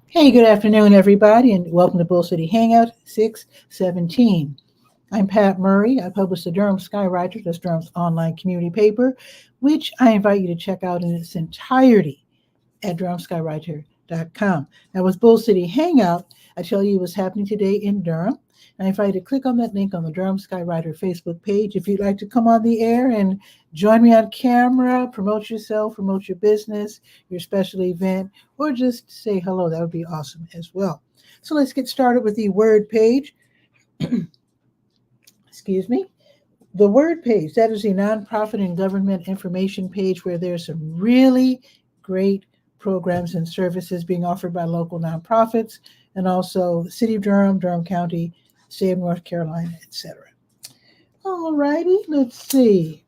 Hey, good afternoon, everybody, and welcome to Bull City Hangout 617. I'm Pat Murray. I publish the Durham Skywriter, that's Durham's online community paper, which I invite you to check out in its entirety at durhamskywriter.com. Now, with Bull City Hangout, I tell you what's happening today in Durham. I invite you to click on that link on the Durham Skywriter Facebook page if you'd like to come on the air and join me on camera, promote yourself, promote your business, your special event, or just say hello. That would be awesome as well. So let's get started with the word page. Excuse me. The word page, that is the nonprofit and government information page where there's some really great programs and services being offered by local nonprofits and also the City of Durham, Durham County, State of North Carolina, etc. All righty, let's see.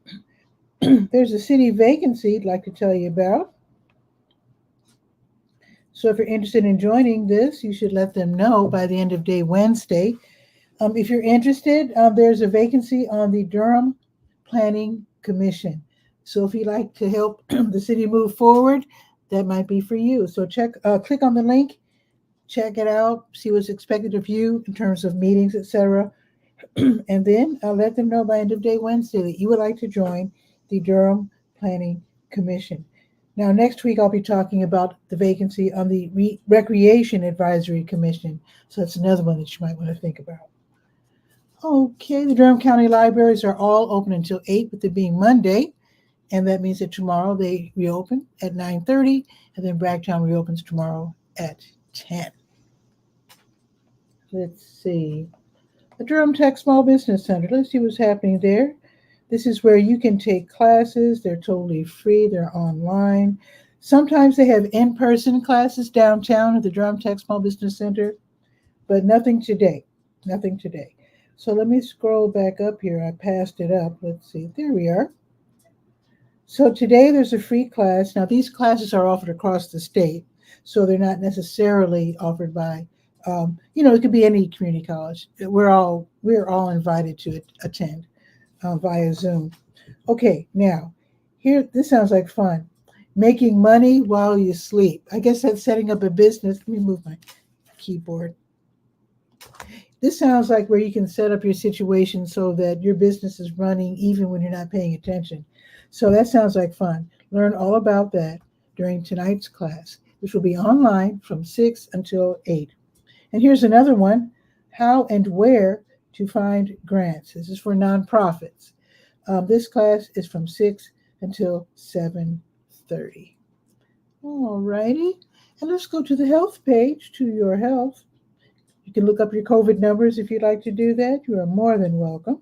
There's a city vacancy I'd like to tell you about. So if you're interested in joining this, you should let them know by the end of day Wednesday. If you're interested, there's a vacancy on the Durham Planning Commission. So if you'd like to help the city move forward, that might be for you. So click on the link, check it out, see what's expected of you in terms of meetings, etc. And then I'll let them know by end of day Wednesday that you would like to join the Durham Planning Commission. Now, next week, I'll be talking about the vacancy on the Recreation Advisory Commission. So that's another one that you might want to think about. Okay, the Durham County Libraries are all open until 8, with it being Monday. And that means that tomorrow they reopen at 9:30, and then Bragtown reopens tomorrow at 10. Let's see. The Durham Tech Small Business Center. Let's see what's happening there. This is where you can take classes. They're totally free. They're online. Sometimes they have in-person classes downtown at the Durham Tech Small Business Center, but nothing today. Nothing today. So let me scroll back up here. I passed it up. Let's see. There we are. So today there's a free class. Now these classes are offered across the state, so they're not necessarily offered by, it could be any community college. We're all invited to attend via Zoom. Okay, now here, this sounds like fun. Making money while you sleep. I guess that's setting up a business. Let me move my keyboard. This sounds like where you can set up your situation so that your business is running even when you're not paying attention. So that sounds like fun. Learn all about that during tonight's class, which will be online from 6 until 8. And here's another one, how and where to find grants. This is for nonprofits. This class is from 6 until 7:30. All righty. And let's go to the health page, to your health. You can look up your COVID numbers if you'd like to do that. You are more than welcome.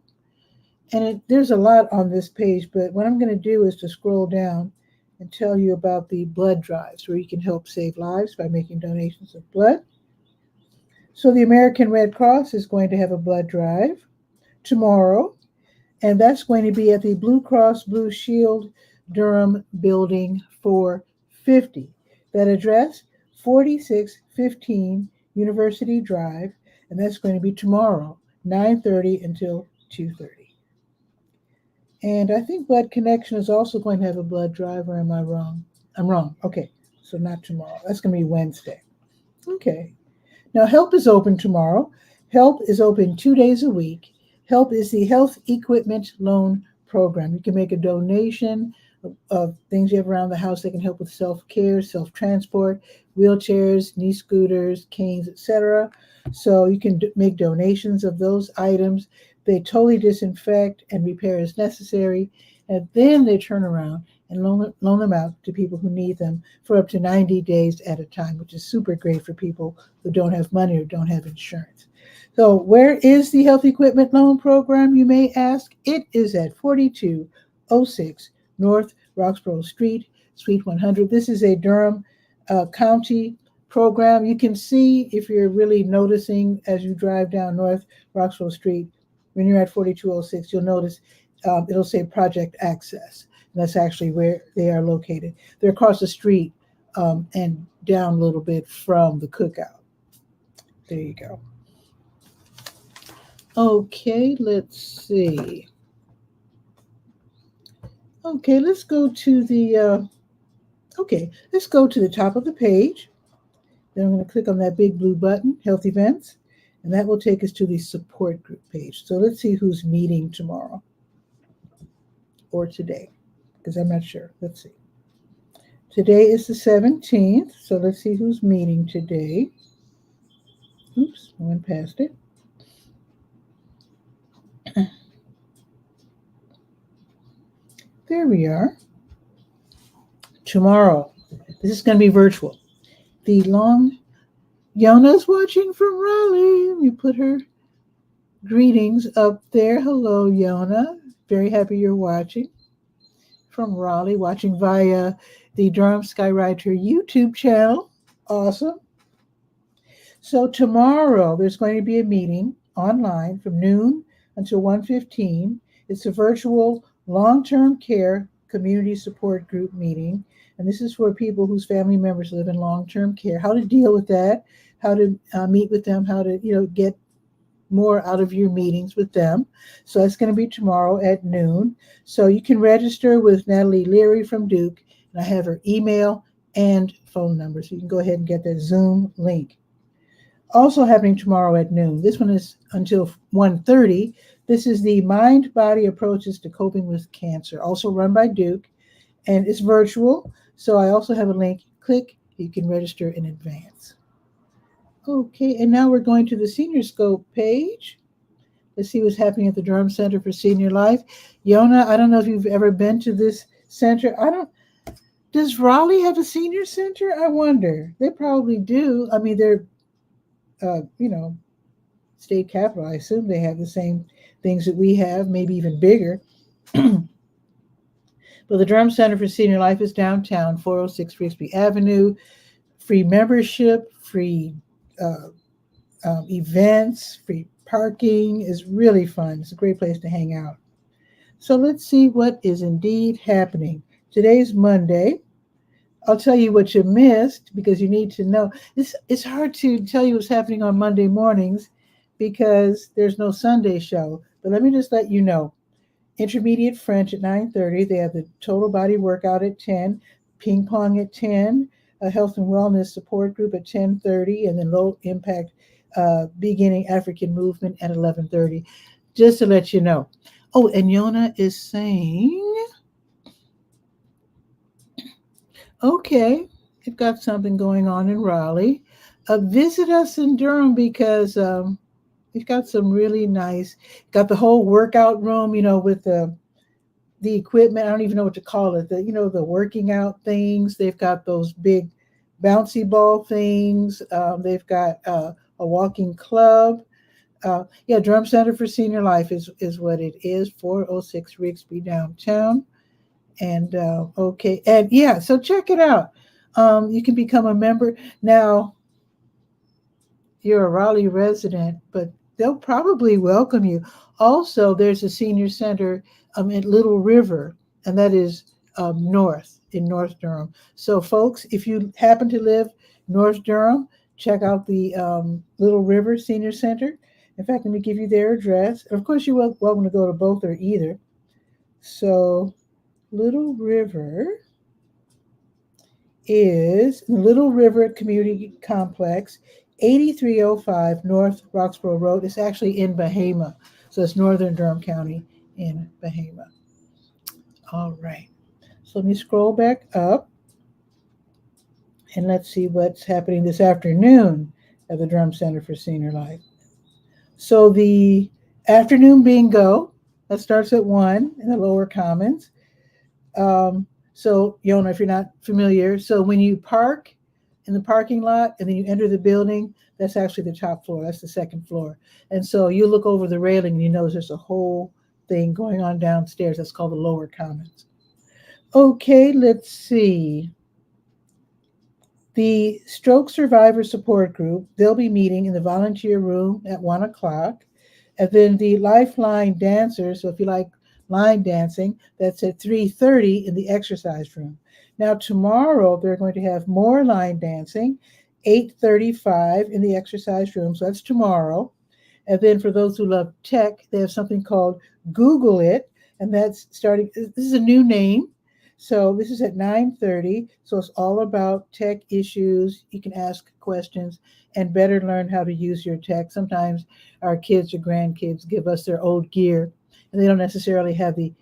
And there's a lot on this page, but what I'm going to do is to scroll down and tell you about the blood drives where you can help save lives by making donations of blood. So the American Red Cross is going to have a blood drive tomorrow, and that's going to be at the Blue Cross Blue Shield Durham Building 450. That address, 4615 University Drive, and that's going to be tomorrow, 9:30 until 2:30. And I think Blood Connection is also going to have a blood drive, or am I wrong? I'm wrong. Okay, so not tomorrow. That's going to be Wednesday. Okay. Now, HELP is open tomorrow. HELP is open 2 days a week. HELP is the Health Equipment Loan Program. You can make a donation of things you have around the house that can help with self-care, self-transport, wheelchairs, knee scooters, canes, etc. So you can make donations of those items. They totally disinfect and repair as necessary, and then they turn around and loan them out to people who need them for up to 90 days at a time, which is super great for people who don't have money or don't have insurance. So where is the Health Equipment Loan Program, you may ask? It is at 4206 North Roxborough Street, Suite 100. This is a Durham County program. You can see, if you're really noticing as you drive down North Roxborough Street, when you're at 4206, you'll notice it'll say Project Access. And that's actually where they are located. They're across the street and down a little bit from the cookout. There you go. Okay, let's see. Okay, let's go to the top of the page. Then I'm going to click on that big blue button, Health Events, and that will take us to the support group page. So let's see who's meeting tomorrow or today, because I'm not sure. Let's see. Today is the 17th, so let's see who's meeting today. Oops, I went past it. There we are. Tomorrow, this is going to be virtual. Yona's watching from Raleigh. Let me put her greetings up there. Hello, Yona. Very happy you're watching from Raleigh, watching via the 𝗕𝗓𝗟𝗟𝗧 YouTube channel. Awesome. So tomorrow, there's going to be a meeting online from noon until 1:15. It's a virtual long-term care community support group meeting. And this is for people whose family members live in long-term care, how to deal with that, how to meet with them, how to, get more out of your meetings with them. So that's going to be tomorrow at noon. So you can register with 𝗕𝗨𝗟𝗟𝗧 from Duke. And I have her email and phone number. So you can go ahead and get that Zoom link. Also happening tomorrow at noon. This one is until 1:30. This is the Mind-Body Approaches to Coping with Cancer, also run by Duke. And it's virtual. So I also have a link. Click, you can register in advance. Okay, and now we're going to the Senior Scope page. Let's see what's happening at the Durham Center for Senior Life. Yona, I don't know if you've ever been to this center. Does Raleigh have a senior center? I wonder. They probably do. I mean, they're, state capital. I assume they have the same things that we have, maybe even bigger. But the Durham Center for Senior Life is downtown, 406 Rigsby Avenue. Free membership, free events, free parking is really fun. It's a great place to hang out. So let's see what is indeed happening. Today's Monday. I'll tell you what you missed because you need to know. It's hard to tell you what's happening on Monday mornings because there's no Sunday show. But let me just let you know. Intermediate French at 9:30. They have the total body workout at 10, ping pong at 10, a health and wellness support group at 10:30, and then low impact beginning African movement at 11:30. Just to let you know. Oh, and Yona is saying, okay, you've got something going on in Raleigh. Visit us in Durham because we've got some really nice, got the whole workout room, with the equipment. I don't even know what to call it. The working out things. They've got those big bouncy ball things. They've got a walking club. Durham Center for Senior Life is what it is, 406 Rigsby downtown. And okay. And yeah, so check it out. You can become a member. Now, you're a Raleigh resident, but they'll probably welcome you. Also, there's a senior center at Little River, and that is north in North Durham. So, folks, if you happen to live North Durham, check out the Little River Senior Center. In fact, let me give you their address. Of course, you're welcome to go to both or either. So, Little River is Little River Community Complex, 8305 North Roxborough Road. It's actually in Bahama. So it's northern Durham County in Bahama. All right. So let me scroll back up. And let's see what's happening this afternoon at the Durham Center for Senior Life. So the afternoon bingo, that starts at 1 in the Lower Commons. So, Yona, if you're not familiar, so when you park in the parking lot and then you enter the building, that's actually the top floor. That's the second floor. And so you look over the railing and you notice there's a whole thing going on downstairs. That's called the Lower Commons. Okay, let's see. The Stroke Survivor Support Group, they'll be meeting in the volunteer room at 1 o'clock. And then the Lifeline Dancers, so if you like line dancing, that's at 3:30 in the exercise room. Now tomorrow they're going to have more line dancing, 8:35 in the exercise room. So that's tomorrow. And then for those who love tech, they have something called Google It, and that's starting. This is a new name. So this is at 9:30. So it's all about tech issues. You can ask questions and better learn how to use your tech. Sometimes our kids or grandkids give us their old gear, and they don't necessarily have the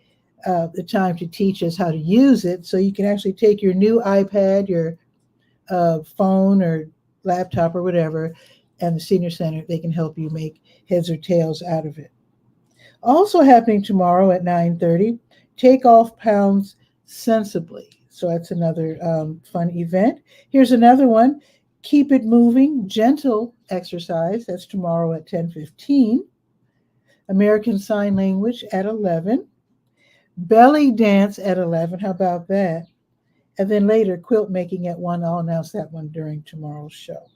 time to teach us how to use it. So you can actually take your new iPad, your phone or laptop or whatever, and the senior center, they can help you make heads or tails out of it. Also happening tomorrow at 9:30, take off pounds sensibly. So that's another fun event. Here's another one. Keep it moving, gentle exercise. That's tomorrow at 10:15. American Sign Language at 11. Belly dance at 11. How about that? And then later, quilt making at 1. I'll announce that one during tomorrow's show.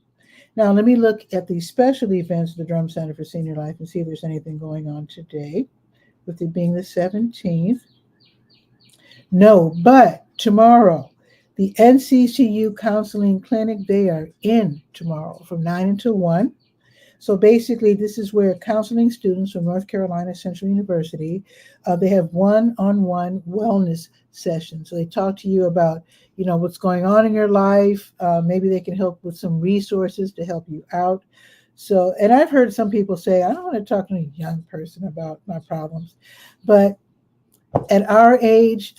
Now, let me look at the special events of the Drum Center for Senior Life and see if there's anything going on today, with it being the 17th. No, but tomorrow, the NCCU Counseling Clinic, they are in tomorrow from 9 until 1. So basically, this is where counseling students from North Carolina Central University, they have one-on-one wellness sessions. So they talk to you about, what's going on in your life. Maybe they can help with some resources to help you out. So, and I've heard some people say, I don't want to talk to a young person about my problems. But at our age,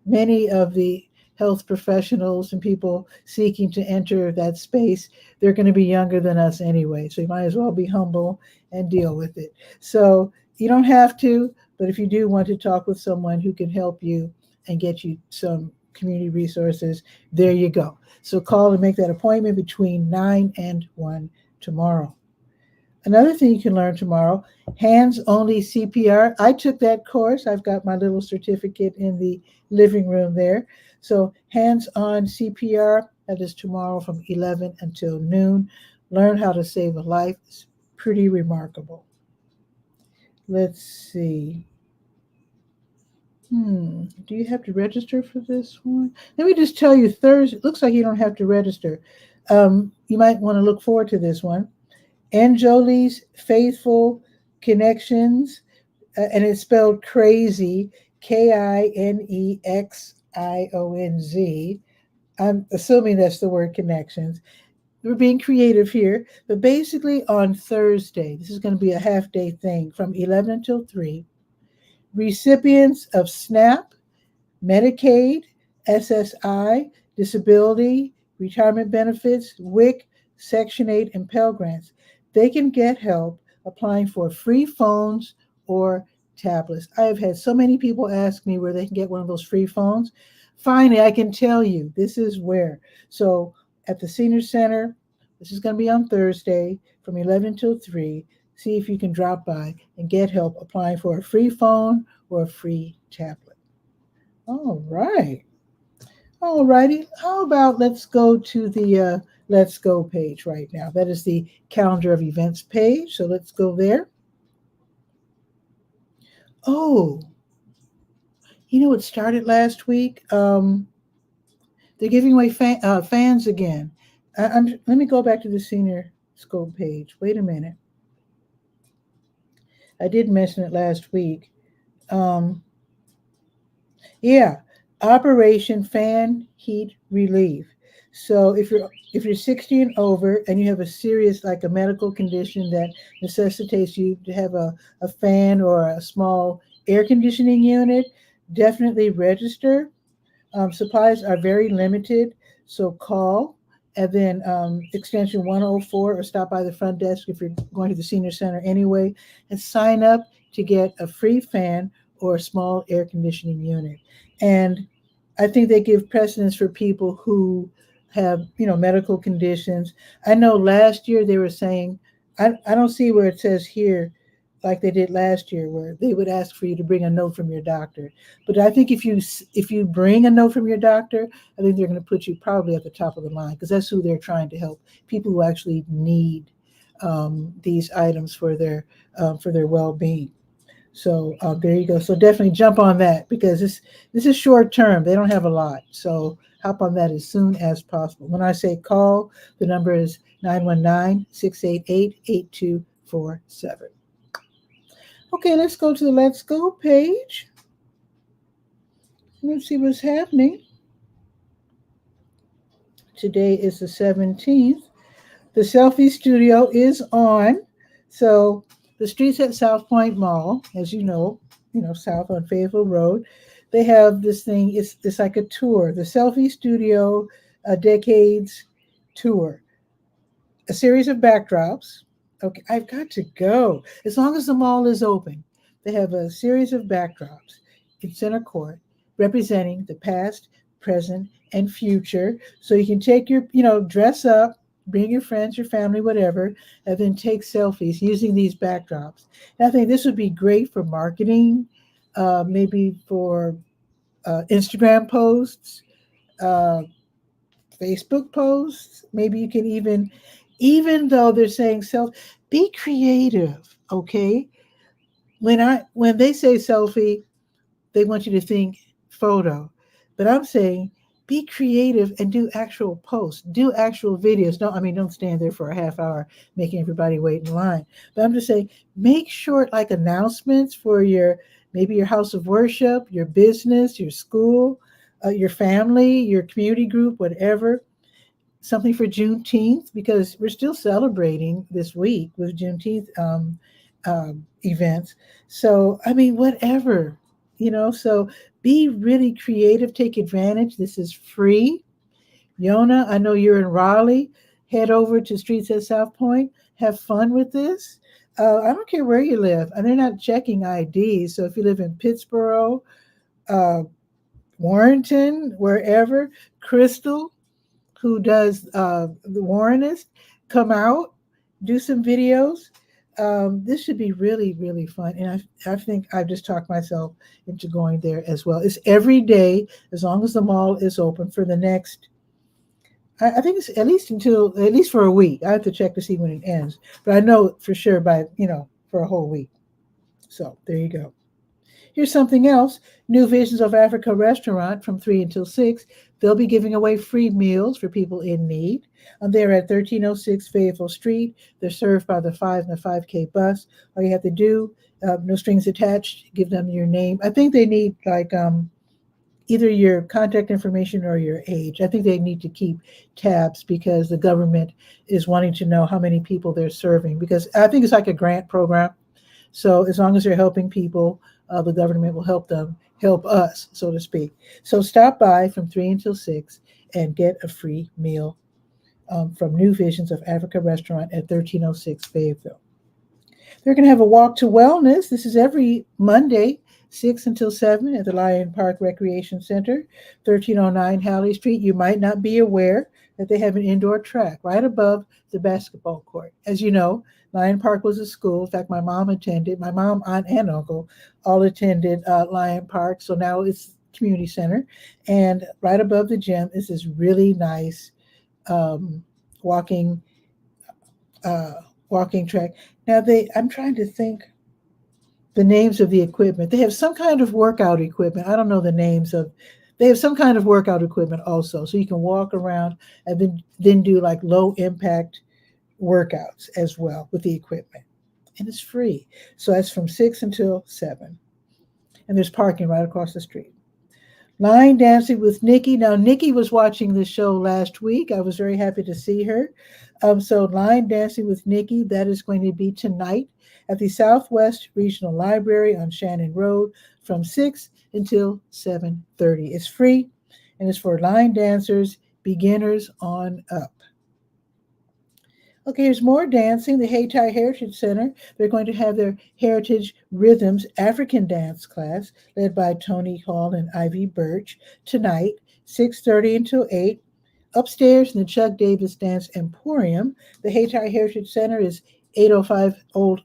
many of the health professionals and people seeking to enter that space, they're going to be younger than us anyway. So you might as well be humble and deal with it. So you don't have to, but if you do want to talk with someone who can help you and get you some community resources, there you go. So call and make that appointment between 9 and 1 tomorrow. Another thing you can learn tomorrow, hands-only CPR. I took that course. I've got my little certificate in the living room there. So hands-on CPR, that is tomorrow from 11 until noon. Learn how to save a life. It's pretty remarkable. Let's see. Do you have to register for this one? Let me just tell you, Thursday, it looks like you don't have to register. You might want to look forward to this one. Anjoli's Faithful Connections, and it's spelled crazy, KINEXIONZ. I'm assuming that's the word connections. We're being creative here, but basically on Thursday, this is going to be a half-day thing from 11 until 3. Recipients of SNAP, Medicaid, SSI, disability, retirement benefits, WIC, Section 8, and Pell Grants, they can get help applying for free phones or tablets. I have had so many people ask me where they can get one of those free phones. Finally, I can tell you this is where. So at the Senior Center, this is going to be on Thursday from 11 until 3. See if you can drop by and get help applying for a free phone or a free tablet. All right. All righty. How about let's go to the Let's Go page right now. That is the calendar of events page. So let's go there. Oh, it started last week. They're giving away fans again. Let me go back to the Senior Scope page. Wait a minute. I did mention it last week. Yeah, Operation Fan Heat Relief. So if you're 60 and over and you have a serious, like a medical condition that necessitates you to have a fan or a small air conditioning unit, definitely register. Supplies are very limited, so call and then extension 104 or stop by the front desk if you're going to the Senior Center anyway, and sign up to get a free fan or a small air conditioning unit. And I think they give precedence for people who have, medical conditions. I know last year they were saying, I don't see where it says here, like they did last year, where they would ask for you to bring a note from your doctor. But I think if you bring a note from your doctor, I think they're going to put you probably at the top of the line, because that's who they're trying to help, people who actually need these items for their well-being. So there you go. So definitely jump on that, because this is short term. They don't have a lot. So hop on that as soon as possible. When I say call, the number is 919-688-8247. Okay, let's go to the Let's Go page. Let's see what's happening. Today is the 17th. The selfie studio is on. So the streets at South Point Mall, as you know, south on Fayetteville Road, they have this thing. It's like a tour, the selfie studio, decades tour, a series of backdrops. Okay, I've got to go. As long as the mall is open, they have a series of backdrops in center court representing the past, present, and future. So you can take your, dress up, bring your friends, your family, whatever, and then take selfies using these backdrops. And I think this would be great for marketing, maybe for Instagram posts, uh, Facebook posts. Maybe you can even though they're saying be creative. Okay. When they say selfie, they want you to think photo. But I'm saying be creative and do actual posts, do actual videos. Don't stand there for a half hour making everybody wait in line. But I'm just saying, make short like announcements for maybe your house of worship, your business, your school, your family, your community group, whatever. Something for Juneteenth, because we're still celebrating this week with Juneteenth events. So, whatever, so be really creative, take advantage. This is free. Yona, I know you're in Raleigh. Head over to Streets at South Point. Have fun with this. I don't care where you live, and they're not checking IDs. So if you live in Pittsburgh, uh, Warrenton, wherever, Crystal, who does the Warrenist, come out, do some videos. This should be really, really fun. And I think I've just talked myself into going there as well. It's every day, as long as the mall is open for the next, I think it's at least for a week. I have to check to see when it ends. But I know for sure for a whole week. So there you go. Here's something else. New Visions of Africa restaurant from 3 until 6. They'll be giving away free meals for people in need. They're at 1306 Fayetteville Street. They're served by the 5 and the 5K bus. All you have to do, no strings attached, give them your name. I think they need either your contact information or your age. I think they need to keep tabs because the government is wanting to know how many people they're serving, because I think it's like a grant program. So as long as they're helping people, the government will help us, so to speak. So stop by from 3 until 6 and get a free meal from New Visions of Africa restaurant at 1306 Fayetteville. They're going to have a walk to wellness. This is every Monday, 6 until 7 at the Lion Park Recreation Center, 1309 Halley Street. You might not be aware that they have an indoor track right above the basketball court. As you know, Lion Park was a school. In fact, my mom, aunt, and uncle all attended Lion Park. So now it's community center. And right above the gym is this really nice walking track. Now I'm trying to think the names of the equipment. They have some kind of workout equipment. I don't know the names of. They have some kind of workout equipment also, so you can walk around and then do like low impact workouts as well with the equipment, and it's free. So that's from 6 until 7, and there's parking right across the street. Line Dancing with Nikki. Now, Nikki was watching this show last week. I was very happy to see her. So Line Dancing with Nikki, that is going to be tonight at the Southwest Regional Library on Shannon Road from 6 until 7:30. It's free, and it's for line dancers, beginners on up. Okay, here's more dancing. The Hayti Heritage Center, they're going to have their Heritage Rhythms African dance class led by Tony Hall and Ivy Birch tonight, 6:30 until 8. Upstairs in the Chuck Davis Dance Emporium, the Hayti Heritage Center is 805 Old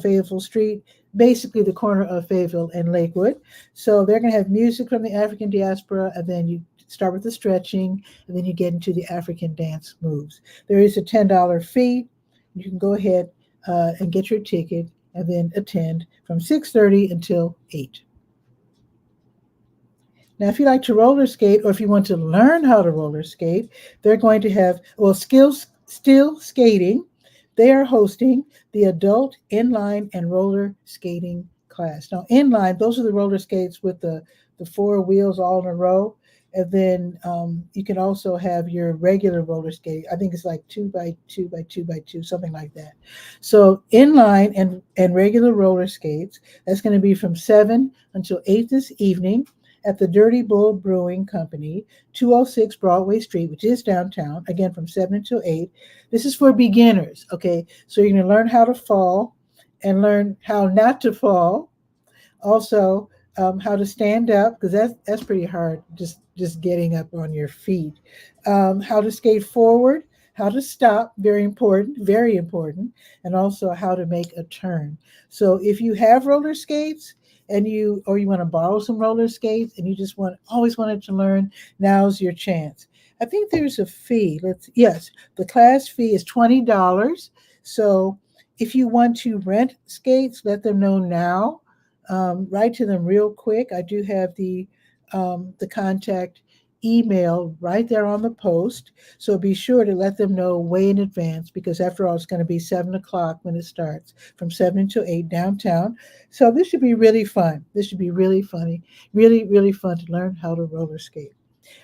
Fayetteville Street, basically the corner of Fayetteville and Lakewood. So they're going to have music from the African diaspora, and then you start with the stretching, and then you get into the African dance moves. There is a $10 fee. You can go ahead and get your ticket and then attend from 6:30 until 8. Now, if you like to roller skate, or if you want to learn how to roller skate, they're going to have, Still Skating. They are hosting the Adult Inline and Roller Skating class. Now, inline, those are the roller skates with the four wheels all in a row. And then you can also have your regular roller skate. I think it's like 2x2x2x2, something like that. So inline and regular roller skates, that's going to be from 7 until 8 this evening at the Dirty Bull Brewing Company, 206 Broadway Street, which is downtown, again from 7 until 8. This is for beginners, okay? So you're going to learn how to fall and learn how not to fall. Also, how to stand up, because that's pretty hard, just getting up on your feet. How to skate forward, how to stop, very important, and also how to make a turn. So if you have roller skates and you want to borrow some roller skates and you just always wanted to learn, now's your chance. I think there's a fee. Yes, the class fee is $20. So if you want to rent skates, let them know now. Write to them real quick. I do have the contact email right there on the post. So be sure to let them know way in advance, because after all, it's going to be 7 o'clock when it starts, from 7 until 8 downtown. So this should be really fun. This should be really funny, really, really fun to learn how to roller skate.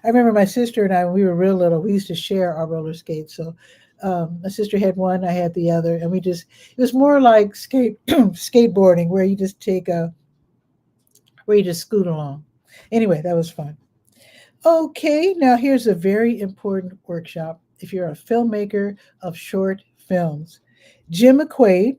I remember my sister and I, when we were real little, we used to share our roller skates. So my sister had one, I had the other, and it was more like skateboarding, where you just where you just scoot along. Anyway, that was fun. Okay, now here's a very important workshop if you're a filmmaker of short films. 𝗕𝗧𝗧𝗬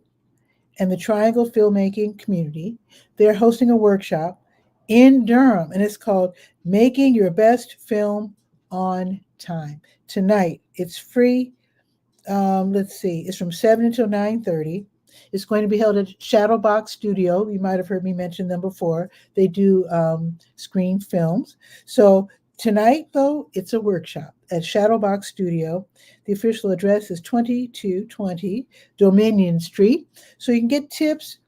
and the Triangle Filmmaking Community, they're hosting a workshop in Durham, and it's called Making Your Best Film on Time. Tonight, it's free. Let's see, it's from 7 until 9:30. It's going to be held at Shadowbox Studio. You might have heard me mention them before. They do screen films. So tonight, though, it's a workshop at Shadowbox Studio. The official address is 2220 Dominion Street. So you can get tips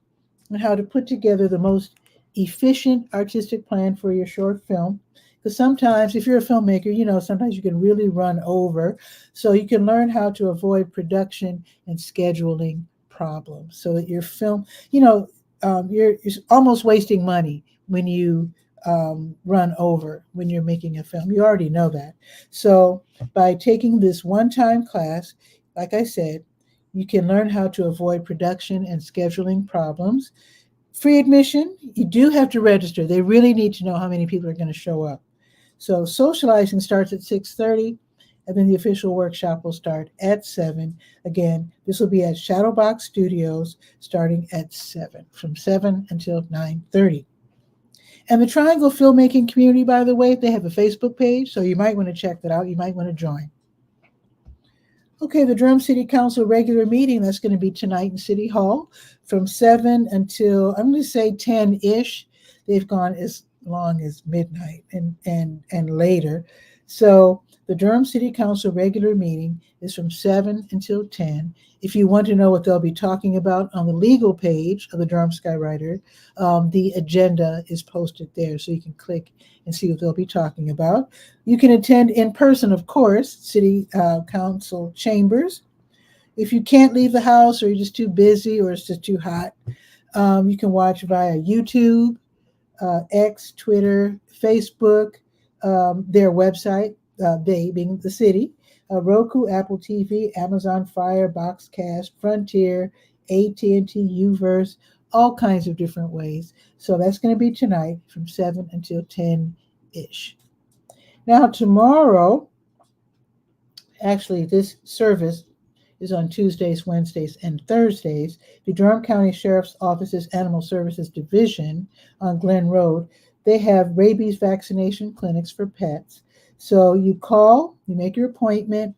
on how to put together the most efficient artistic plan for your short film. Because sometimes, if you're a filmmaker, sometimes you can really run over. So you can learn how to avoid production and scheduling problems, so that your film, you're almost wasting money when you run over when you're making a film. You already know that. So by taking this one-time class, like I said, you can learn how to avoid production and scheduling problems. Free admission, you do have to register. They really need to know how many people are going to show up. So socializing starts at 6:30, and then the official workshop will start at 7. Again, this will be at Shadowbox Studios starting at 7, from 7 until 9:30. And the Triangle Filmmaking Community, by the way, they have a Facebook page, so you might want to check that out. You might want to join. Okay, the Durham City Council regular meeting, that's going to be tonight in City Hall from 7 until, I'm going to say 10-ish. They've gone as long as midnight and later. So the Durham City Council regular meeting is from 7 until 10. If you want to know what they'll be talking about on the legal page of the Durham Skywriter, the agenda is posted there, so you can click and see what they'll be talking about. You can attend in person, of course, City Council chambers. If you can't leave the house, or you're just too busy, or it's just too hot, you can watch via YouTube, X, Twitter, Facebook, their website, they being the city, Roku, Apple TV, Amazon Fire, Boxcast, Frontier, AT&T, Uverse, all kinds of different ways. So that's going to be tonight from 7 until 10-ish. Now tomorrow, actually this service is on Tuesdays, Wednesdays, and Thursdays. The Durham County Sheriff's Office's Animal Services Division on Glen Road, they have rabies vaccination clinics for pets. So you call, you make your appointment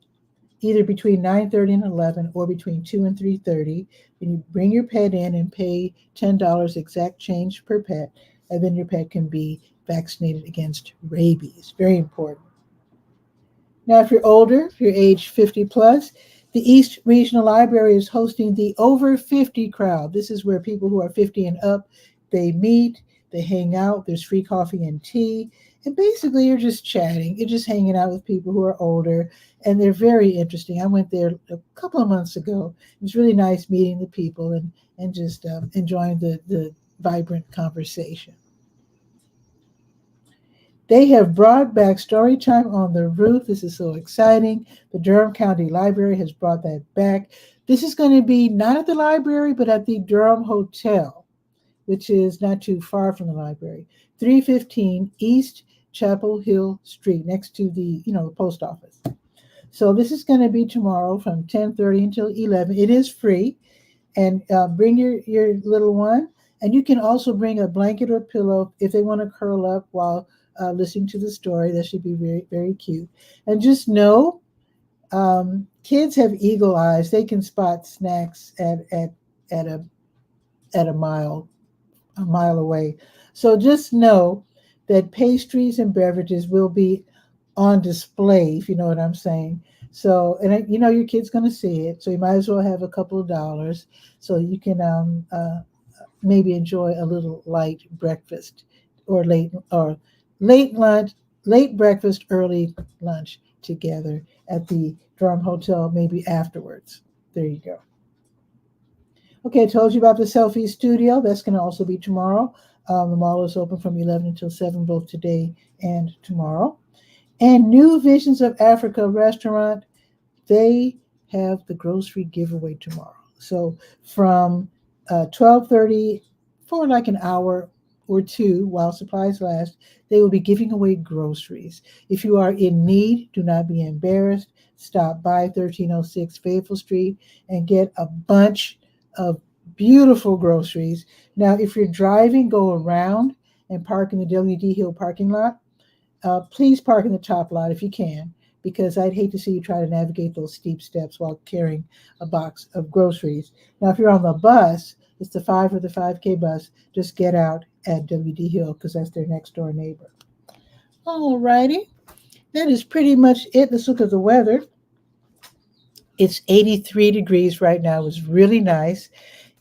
either between 9:30 and 11 or between 2 and 3:30. And you bring your pet in and pay $10 exact change per pet, and then your pet can be vaccinated against rabies. Very important. Now, if you're older, if you're age 50 plus, the East Regional Library is hosting the Over 50 crowd. This is where people who are 50 and up, they meet, they hang out, there's free coffee and tea, and basically you're just chatting, you're just hanging out with people who are older, and they're very interesting. I went there a couple of months ago. It was really nice meeting the people and just enjoying the vibrant conversation. They have brought back story time on the roof. This is so exciting. The Durham County Library has brought that back. This is going to be not at the library, but at the Durham Hotel, which is not too far from the library. 315 East Chapel Hill Street, next to the post office. So this is going to be tomorrow from 10:30 until 11. It is free, and bring your little one. And you can also bring a blanket or pillow if they want to curl up while listening to the story. That should be very, very cute. And just know, kids have eagle eyes. They can spot snacks at a mile away. So just know that pastries and beverages will be on display, if you know what I'm saying. So, and your kid's going to see it, so you might as well have a couple of dollars so you can maybe enjoy a little light breakfast or late lunch, late breakfast, early lunch together at the Durham Hotel, maybe afterwards. There you go. Okay, I told you about the selfie studio. That's going to also be tomorrow. The mall is open from 11 until 7, both today and tomorrow. And New Visions of Africa restaurant, they have the grocery giveaway tomorrow. So from 12:30 for like an hour or two while supplies last, they will be giving away groceries. If you are in need, do not be embarrassed. Stop by 1306 Fayetteville Street and get a bunch of beautiful groceries. Now, if you're driving, go around and park in the W.D. Hill parking lot. Please park in the top lot if you can, because I'd hate to see you try to navigate those steep steps while carrying a box of groceries. Now, if you're on the bus, it's the 5 or the 5K bus. Just get out at W.D. Hill because that's their next door neighbor. All righty. That is pretty much it. Let's look at the weather. It's 83 degrees right now. It's really nice.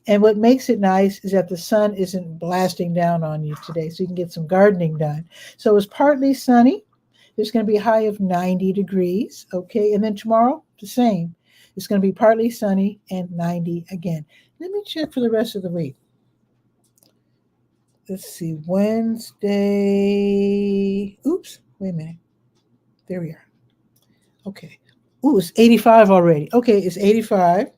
And what makes it nice is that the sun isn't blasting down on you today, so you can get some gardening done. So it's partly sunny. There's going to be a high of 90 degrees, okay? And then tomorrow, the same. It's going to be partly sunny and 90 again. Let me check for the rest of the week. Let's see, Wednesday. Oops, wait a minute. There we are. Okay. Ooh, it's 85 already. Okay, it's 85.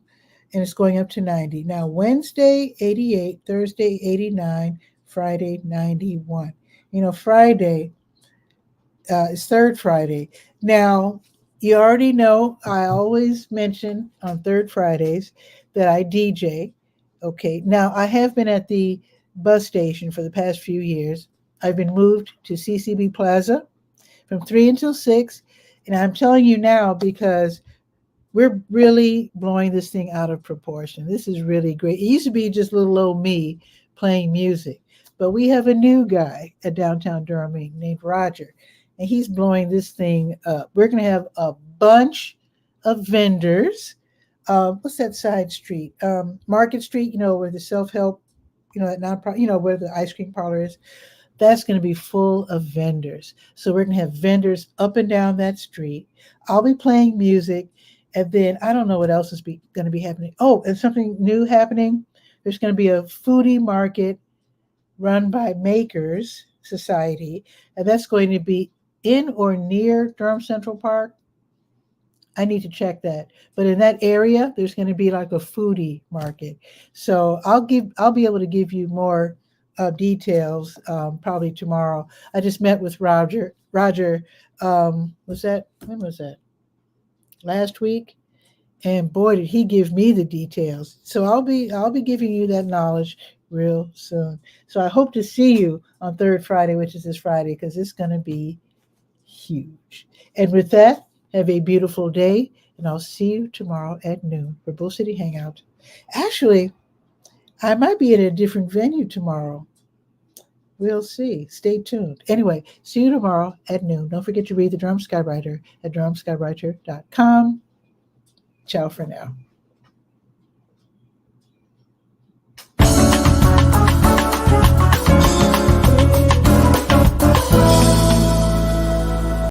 And it's going up to 90. Now, Wednesday, 88, Thursday, 89, Friday, 91. Friday is third Friday. Now, you already know I always mention on third Fridays that I DJ. Okay, now I have been at the bus station for the past few years. I've been moved to CCB Plaza from 3 until 6. And I'm telling you now because we're really blowing this thing out of proportion. This is really great. It used to be just little old me playing music, but we have a new guy at downtown Durham named Roger, and he's blowing this thing up. We're going to have a bunch of vendors. What's that side street? Market Street, where the self-help, that nonprofit, where the ice cream parlor is. That's going to be full of vendors. So we're going to have vendors up and down that street. I'll be playing music. And then I don't know what else is going to be happening. Oh, and something new happening. There's going to be a foodie market run by Makers Society, and that's going to be in or near Durham Central Park. I need to check that. But in that area, there's going to be like a foodie market. So I'll be able to give you more details probably tomorrow. I just met with Roger. When was that? Last week, and boy, did he give me the details. So I'll be giving you that knowledge real soon. So I hope to see you on third Friday, which is this Friday, because it's going to be huge. And with that, have a beautiful day, and I'll see you tomorrow at noon for Bull City Hangout. Actually, I might be at a different venue tomorrow. We'll see. Stay tuned. Anyway, see you tomorrow at noon. Don't forget to read the Durham Skywriter at durhamskywriter.com. Ciao for now.